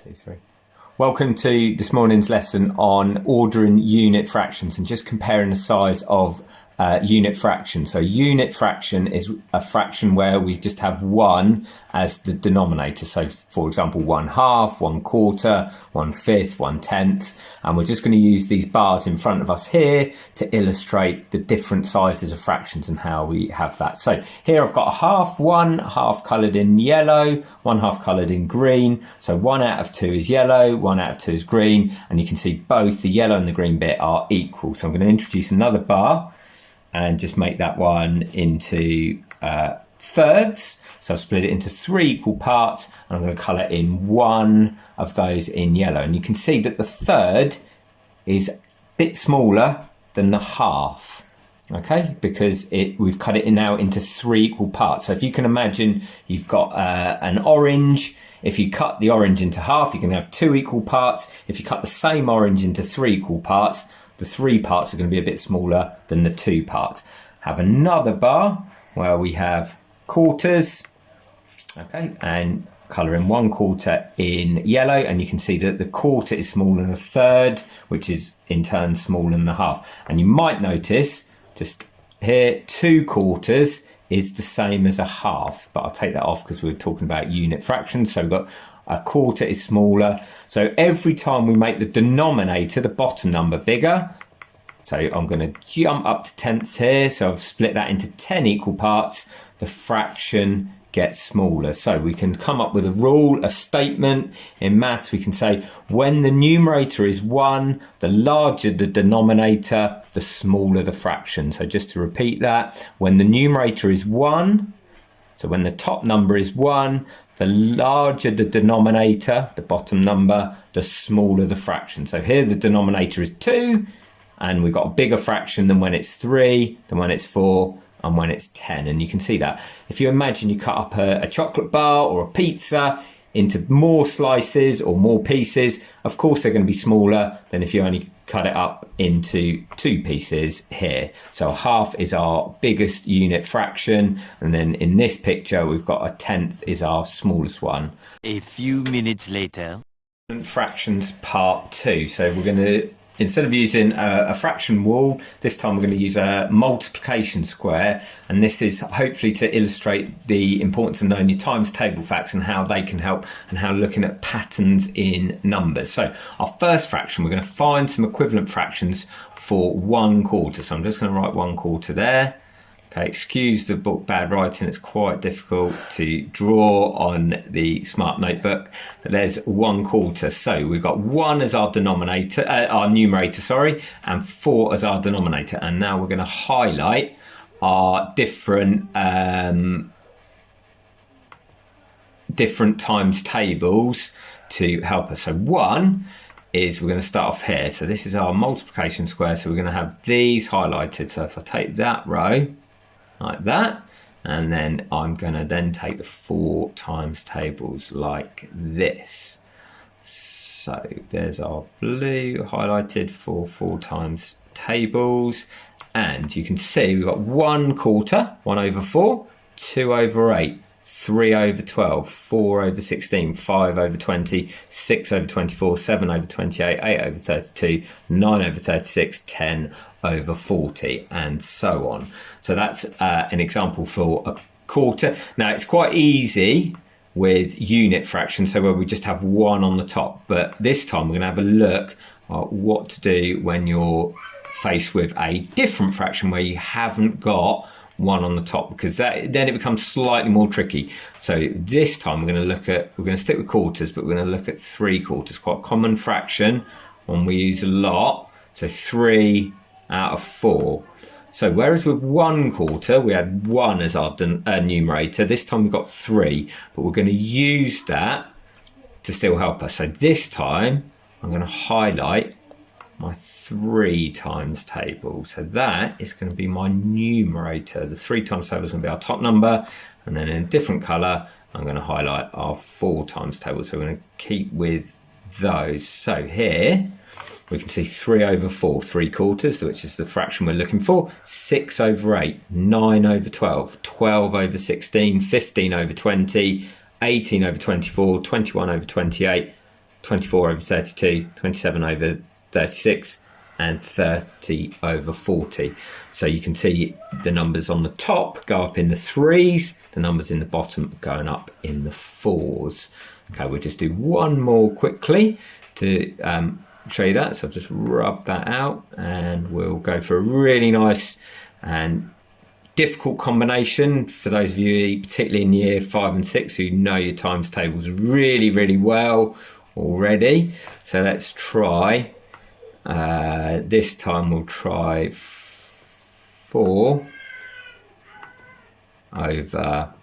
2, 3. Welcome to this morning's lesson on ordering unit fractions and just comparing the size of unit fraction. So unit fraction is a fraction where we just have 1 as the denominator. So for example, 1/2, 1/4, 1/5, 1/10. And we're just going to use these bars in front of us here to illustrate the different sizes of fractions and how we have that. So here I've got a half, 1/2 coloured in yellow, 1/2 coloured in green. So 1 out of 2 is yellow, 1 out of 2 is green. And you can see both the yellow and the green bit are equal. So I'm going to introduce another bar and just make that one into thirds. So I've split it into 3 equal parts, and I'm going to colour in 1 of those in yellow. And you can see that the third is a bit smaller than the half, okay, because we've cut it now into 3 equal parts. So if you can imagine, you've got an orange. If you cut the orange into half, you can have 2 equal parts. If you cut the same orange into 3 equal parts, the 3 parts are going to be a bit smaller than the 2 parts. Have another bar where we have quarters, okay, and colour in 1/4 in yellow, and you can see that the quarter is smaller than the third, which is in turn smaller than the half. And you might notice just here 2/4 is the same as a half, but I'll take that off because we're talking about unit fractions. So we've got a quarter is smaller. So every time we make the denominator, the bottom number, bigger, so I'm going to jump up to tenths here. So I've split that into 10 equal parts. The fraction gets smaller. So we can come up with a rule, a statement. In maths, we can say when the numerator is 1, the larger the denominator, the smaller the fraction. So just to repeat that, when the numerator is 1, so when the top number is 1, the larger the denominator, the bottom number, the smaller the fraction. So here the denominator is 2, and we've got a bigger fraction than when it's 3, than when it's 4, and when it's 10. And you can see that. If you imagine you cut up a chocolate bar or a pizza into more slices or more pieces, of course they're going to be smaller than if you only cut it up into 2 pieces here. So a half is our biggest unit fraction, and then in this picture we've got a tenth is our smallest one. A few minutes later. Fractions part 2. So we're going to, instead of using a fraction rule, this time we're going to use a multiplication square, and this is hopefully to illustrate the importance of knowing your times table facts and how they can help, and how looking at patterns in numbers. So our first fraction, we're going to find some equivalent fractions for 1/4. So I'm just going to write 1/4 there. Okay, excuse the book bad writing, it's quite difficult to draw on the smart notebook, but there's 1/4. So we've got 1 as our denominator, our numerator, sorry, and 4 as our denominator. And now we're going to highlight our different times tables to help us. So 1 is, we're going to start off here. So this is our multiplication square. So we're going to have these highlighted. So if I take that row, like that, and then I'm going to then take the 4 times tables like this. So there's our blue highlighted for 4 times tables, and you can see we've got 1/4, 1/4, 2/8, 3/12, 4/16, 5/20, 6/24, 7/28, 8/32, 9/36, 10/40, and so on. So that's an example for a quarter. Now it's quite easy with unit fractions, so where we just have 1 on the top, but this time we're going to have a look at what to do when you're faced with a different fraction where you haven't got 1 on the top, because then it becomes slightly more tricky. So this time we're going to stick with quarters, but we're going to look at 3/4, quite a common fraction, one we use a lot. So 3 out of 4. So whereas with 1/4 we had 1 as our numerator, this time we've got 3, but we're going to use that to still help us. So this time I'm going to highlight my 3 times table. So that is going to be my numerator. The 3 times table is going to be our top number, and then in a different colour I'm going to highlight our 4 times table. So we're going to keep with those. So here we can see 3/4, 3/4, which is the fraction we're looking for, 6/8, 9/12, 12/16, 15/20, 18/24, 21/28, 24 over 32, 27 over 36, and 30 over 40. So you can see the numbers on the top go up in the 3s, the numbers in the bottom going up in the 4s. Okay, we'll just do one more quickly to show you that. So I'll just rub that out and we'll go for a really nice and difficult combination for those of you, particularly in year 5 and 6, who know your times tables really, really well already. So let's try. This time we'll try 4 over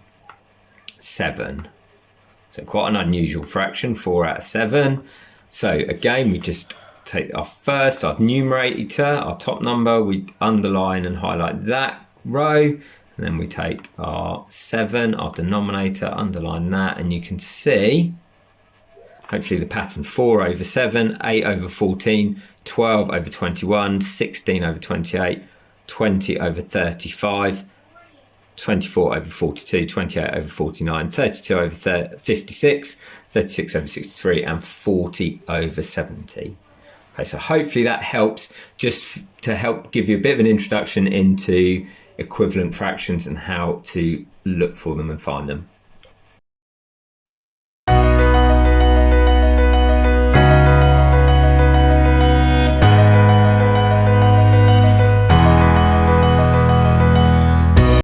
7. So quite an unusual fraction, 4 out of 7. So again, we just take our numerator, our top number, we underline and highlight that row, and then we take our 7, our denominator, underline that, and you can see hopefully the pattern: 4 over 7, 8 over 14, 12 over 21, 16 over 28, 20 over 35, 24 over 42, 28 over 49, 32 over 56, 36 over 63, and 40 over 70. Okay, so hopefully that helps, just to help give you a bit of an introduction into equivalent fractions and how to look for them and find them.